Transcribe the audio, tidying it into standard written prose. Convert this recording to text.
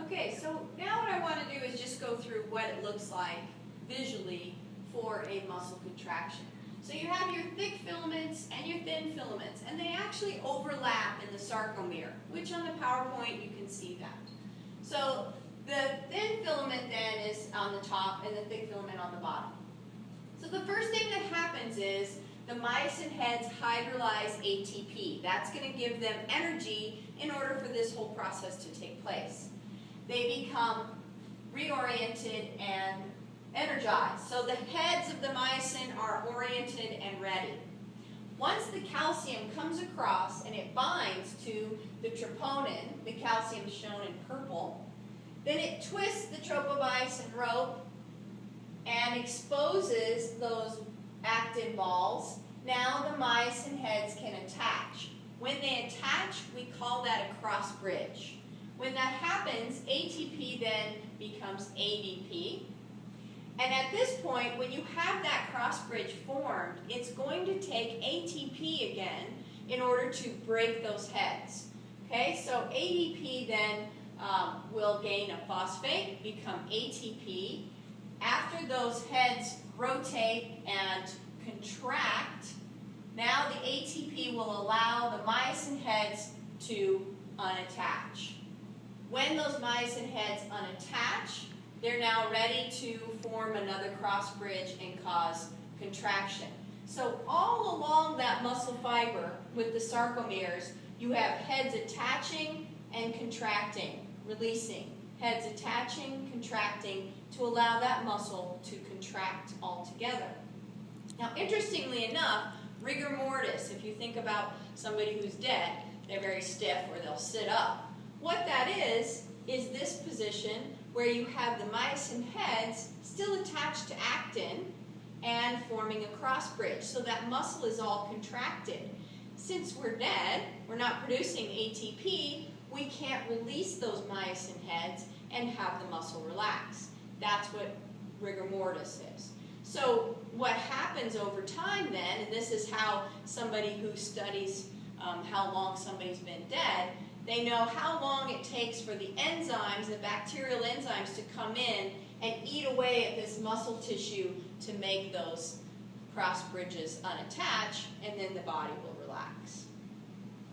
Okay, so now what I want to do is just go through what it looks like visually for a muscle contraction. So you have your thick filaments and your thin filaments, and they actually overlap in the sarcomere, which on the PowerPoint you can see that. So the thin filament then is on the top and the thick filament on the bottom. So the first thing that happens is the myosin heads hydrolyze ATP. That's going to give them energy in order for this whole process to take place. They become reoriented and energized. So the heads of the myosin are oriented and ready. Once the calcium comes across and it binds to the troponin, the calcium is shown in purple, then it twists the tropomyosin rope and exposes those actin balls. Now the myosin heads can attach. When they attach, we call that a cross bridge. When that happens, ATP then becomes ADP. And at this point, when you have that cross bridge formed, it's going to take ATP again in order to break those heads. Okay, so ADP then will gain a phosphate, become ATP. After those heads rotate and contract, now the ATP will allow the myosin heads to unattach. When those myosin heads unattach, they're now ready to form another cross bridge and cause contraction. So all along that muscle fiber with the sarcomeres, you have heads attaching and contracting, releasing. Heads attaching, contracting to allow that muscle to contract altogether. Now, interestingly enough, rigor mortis, if you think about somebody who's dead, they're very stiff or they'll sit up. What that is this position where you have the myosin heads still attached to actin and forming a cross bridge. So that muscle is all contracted. Since we're dead, we're not producing ATP, we can't release those myosin heads and have the muscle relax. That's what rigor mortis is. So what happens over time then, and this is how somebody who studies how long somebody's been dead, they know how long it takes for the enzymes, the bacterial enzymes, to come in and eat away at this muscle tissue to make those cross bridges unattach, and then the body will relax.